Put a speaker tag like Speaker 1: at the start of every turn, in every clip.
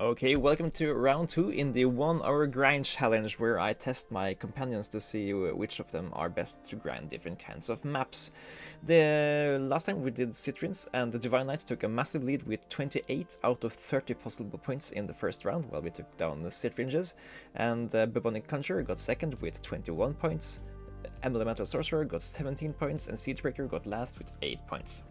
Speaker 1: Okay, welcome to round 2 in the 1 hour grind challenge, where I test my companions to see which of them are best to grind different kinds of maps. The last time we did Citrines, and the Divine Knight took a massive lead with 28 out of 30 possible points in the first round, while we took down the Citringes, and Bubonic Conjurer got second with 21 points, Elemental Sorcerer got 17 points, and Siegebreaker got last with 8 points.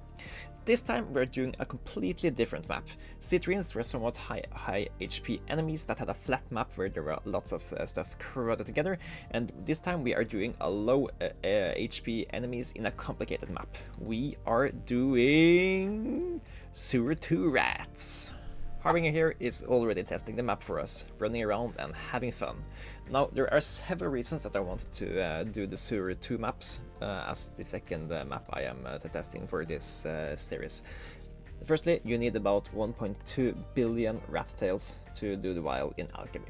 Speaker 1: This time we're doing a completely different map. Citrines were somewhat high HP enemies that had a flat map where there were lots of stuff crowded together, and this time we are doing a low HP enemies in a complicated map. We are doing Sewer 2 Rats. Harbinger here is already testing the map for us, running around and having fun. Now, there are several reasons that I wanted to do the Sewer 2 maps as the second map I am testing for this series. Firstly, you need about 1.2 billion rat tails to do the Vial in Alchemy.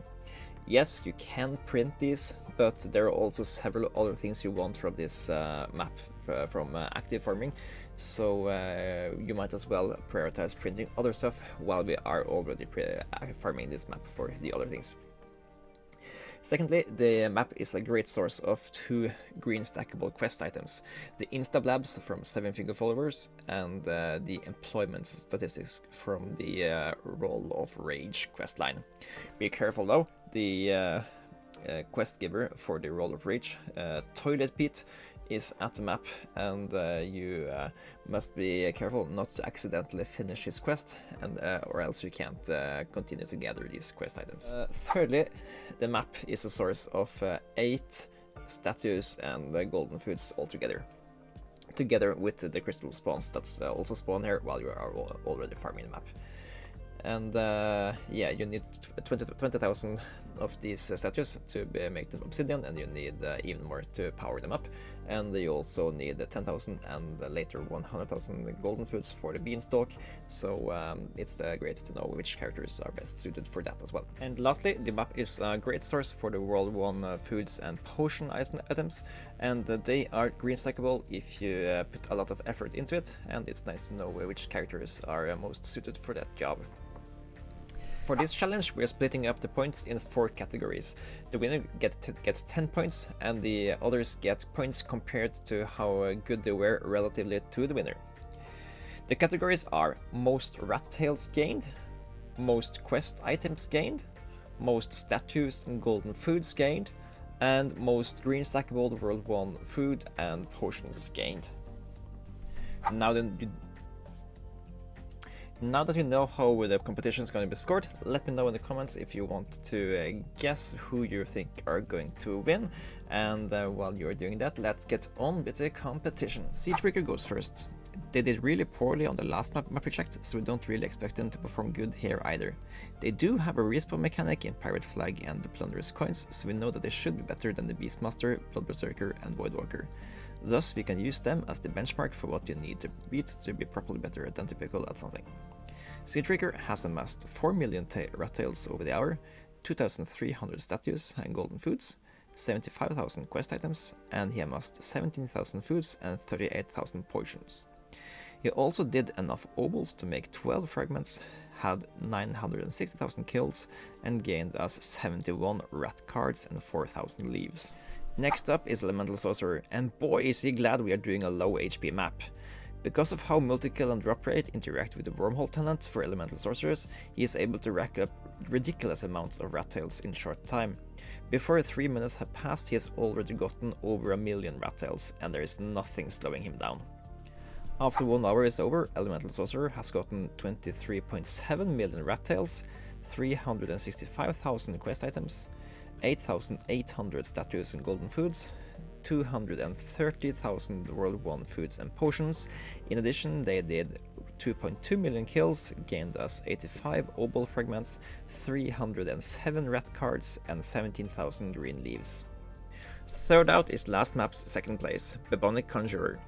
Speaker 1: Yes, you can print these, but there are also several other things you want from this map from active farming, so you might as well prioritize printing other stuff while we are already farming this map for the other things. Secondly, the map is a great source of 2 green stackable quest items, the Instablabs from 7 Finger Followers and the employment statistics from the Roll of Rage questline. Be careful though, the quest giver for the Roll of Rage, Toilet Pete, is at the map, and you must be careful not to accidentally finish his quest, and or else you can't continue to gather these quest items. Thirdly, the map is a source of 8 statues and golden foods altogether, together with the crystal spawns that's also spawn here while you are already farming the map. And yeah, you need 20,000 of these statues to make them obsidian, and you need even more to power them up. And you also need 10,000 and later 100,000 golden foods for the beanstalk, so it's great to know which characters are best suited for that as well. And lastly, the map is a great source for the World 1 foods and potion items, and they are green stackable if you put a lot of effort into it, and it's nice to know which characters are most suited for that job. For this challenge, we are splitting up the points in 4 categories. The winner gets 10 points, and the others get points compared to how good they were relatively to the winner. The categories are most rat tails gained, most quest items gained, most statues and golden foods gained, and most green stackable World 1 food and potions gained. Now that you know how the competition is going to be scored, let me know in the comments if you want to guess who you think are going to win. And while you're doing that, let's get on with the competition. Siegebreaker goes first. They did really poorly on the last map we checked, so we don't really expect them to perform good here either. They do have a respawn mechanic in Pirate Flag and the Plunderous Coins, so we know that they should be better than the Beastmaster, Blood Berserker and Voidwalker. Thus, we can use them as the benchmark for what you need to beat to be properly better than typical at something. Siegebreaker has amassed 4 million rat tails over the hour, 2,300 statues and golden foods, 75,000 quest items, and he amassed 17,000 foods and 38,000 potions. He also did enough obols to make 12 fragments, had 960,000 kills, and gained us 71 rat cards and 4,000 leaves. Next up is Elemental Sorcerer, and boy is he glad we are doing a low HP map. Because of how multi-kill and drop rate interact with the Wormhole talent for Elemental Sorcerers, he is able to rack up ridiculous amounts of rat tails in short time. Before 3 minutes have passed, he has already gotten over 1 million rat tails, and there is nothing slowing him down. After 1 hour is over, Elemental Sorcerer has gotten 23.7 million rat tails, 365,000 quest items, 8,800 statues and golden foods, 230,000 World 1 foods and potions. In addition, they did 2.2 million kills, gained us 85 obol fragments, 307 rat cards, and 17,000 green leaves. Third out is last map's second place, Bubonic Conjurer.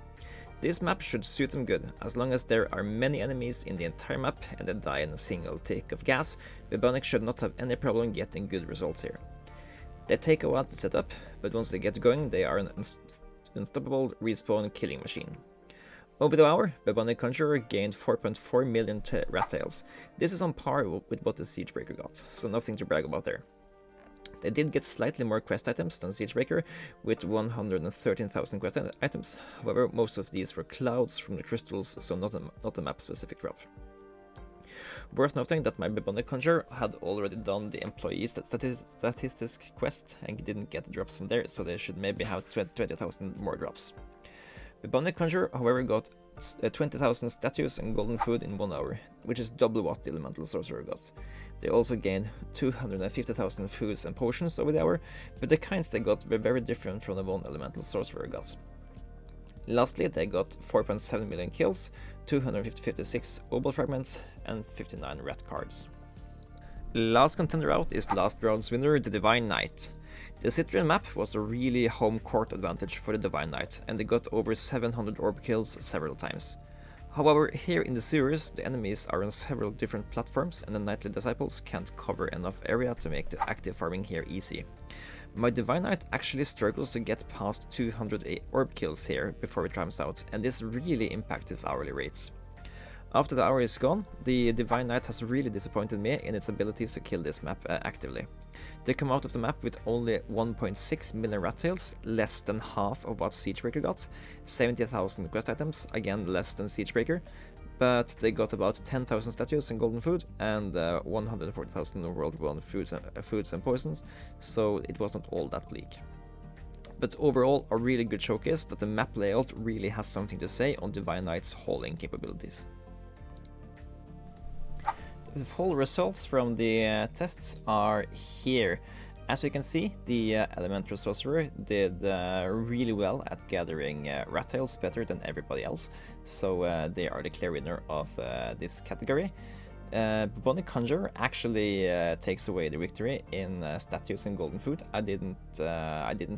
Speaker 1: This map should suit them good. As long as there are many enemies in the entire map and they die in a single tick of gas, Bubonic should not have any problem getting good results here. They take a while to set up, but once they get going, they are an unstoppable respawn killing machine. Over the hour, Bubonic Conjurer gained 4.4 million rat tails. This is on par with what the Siegebreaker got, so nothing to brag about there. They did get slightly more quest items than Siegebreaker, with 113,000 quest items. However, most of these were clouds from the crystals, so not a map-specific drop. Worth noting that my Bubonic Conjurer had already done the employee statistics quest and didn't get the drops from there, so they should maybe have 20,000 more drops. Bubonic Conjurer, however, got 20,000 statues and golden food in 1 hour, which is double what the Elemental Sorcerer got. They also gained 250,000 foods and potions over the hour, but the kinds they got were very different from the one Elemental Sorcerer got. Lastly, they got 4.7 million kills, 256 obol fragments, and 59 rat cards. Last contender out is last round's winner, the Divine Knight. The Citrian map was a really home court advantage for the Divine Knight, and they got over 700 orb kills several times. However, here in the sewers, the enemies are on several different platforms, and the Knightly Disciples can't cover enough area to make the active farming here easy. My Divine Knight actually struggles to get past 200 orb kills here before it times out, and this really impacts his hourly rates. After the hour is gone, the Divine Knight has really disappointed me in its abilities to kill this map actively. They come out of the map with only 1.6 million rat tails, less than half of what Siegebreaker got, 70,000 quest items, again less than Siegebreaker, but they got about 10,000 statues and golden food, and 140,000 World 1 foods and poisons, so it was not all that bleak. But overall, a really good showcase that the map layout really has something to say on Divine Knight's hauling capabilities. The full results from the tests are here. As we can see, the Elemental Sorcerer did really well at gathering rat tails, better than everybody else, so they are the clear winner of this category. Bubonic Conjurer actually takes away the victory in statues and golden food. I didn't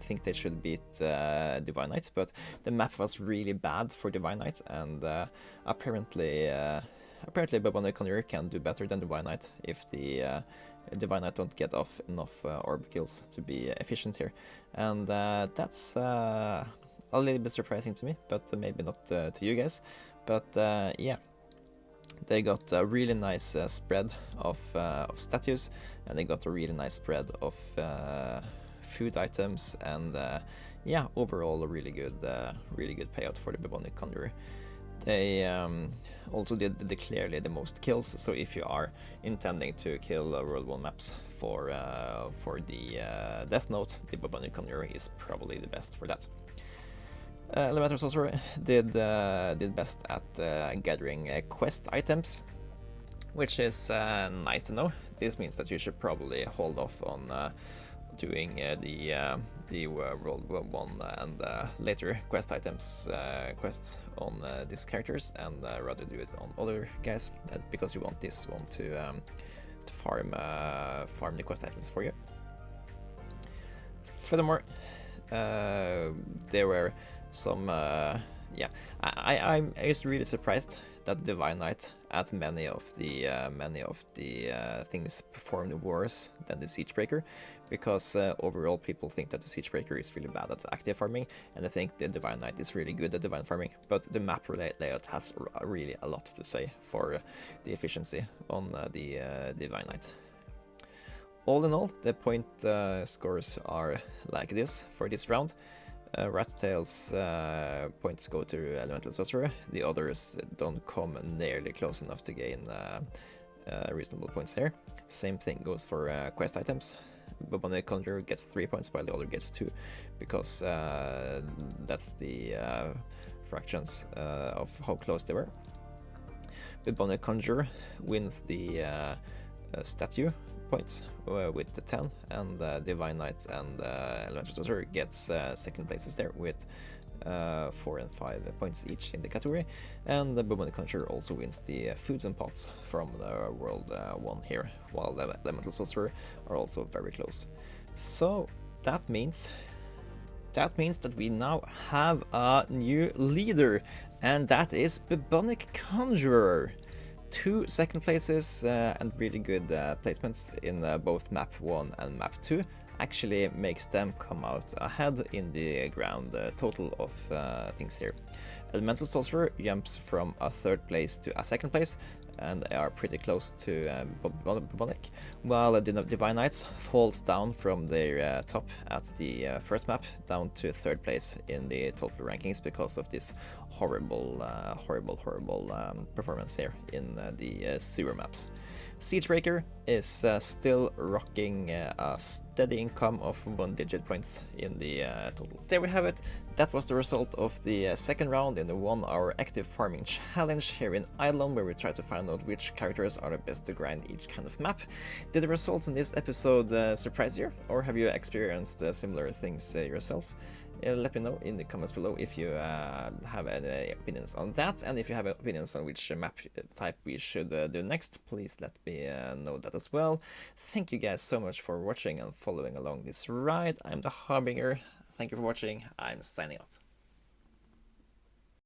Speaker 1: think they should beat Divine Knights, but the map was really bad for Divine Knights, and apparently Bubonic Conjurer can do better than Divine Knight if the Divine Knight don't get off enough orb kills to be efficient here, and that's a little bit surprising to me, but maybe not to you guys. But yeah, they got a really nice spread of statues, and they got a really nice spread of food items, and yeah, overall a really good payout for the Bubonic Conjurer. They also did clearly the most kills, so if you are intending to kill World 1 maps for the Death Note, the Bubonic Conjurer is probably the best for that. Elemental Sorcerer did best at gathering quest items, which is nice to know. This means that you should probably hold off on doing the World 1 and later quest items quests on these characters, and rather do it on other guys, because you want this one to farm the quest items for you. Furthermore, there were some yeah, I'm just really surprised that Divine Knight at many of the things performed worse than the Siegebreaker, because overall people think that the Siegebreaker is really bad at active farming, and I think the Divine Knight is really good at divine farming, but the map layout has really a lot to say for the efficiency on the Divine Knight. All in all, the point scores are like this for this round. Rat Tails points go to Elemental Sorcerer, the others don't come nearly close enough to gain reasonable points here. Same thing goes for quest items. Bubonic Conjurer gets 3 points while the other gets 2, because that's the fractions of how close they were. Bubonic Conjurer wins the statue points with the 10, and Divine Knight and Elemental Sorcerer gets second places there with 4 and 5 points each in the category, and the Bubonic Conjurer also wins the foods and pots from the World 1 here, while the Elemental Sorcerer are also very close. So that means that we now have a new leader, and that is Bubonic Conjurer. 2 second places and really good placements in both map 1 and map 2, actually makes them come out ahead in the ground total of things here. Elemental Sorcerer jumps from a 3rd place to a 2nd place, and they are pretty close to Bubonic, while Divine Knights falls down from their top at the first map down to 3rd place in the total rankings because of this horrible performance here in the sewer maps. Siegebreaker is still rocking a steady income of 1-digit points in the total. There we have it. That was the result of the 2nd round in the 1-hour active farming challenge here in IdleOn, where we try to find out which characters are the best to grind each kind of map. Did the results in this episode surprise you, or have you experienced similar things yourself? Let me know in the comments below if you have any opinions on that, and if you have opinions on which map type we should do next, please let me know that as well. Thank you guys so much for watching and following along this ride. I'm the Harbinger. Thank you for watching. I'm signing out.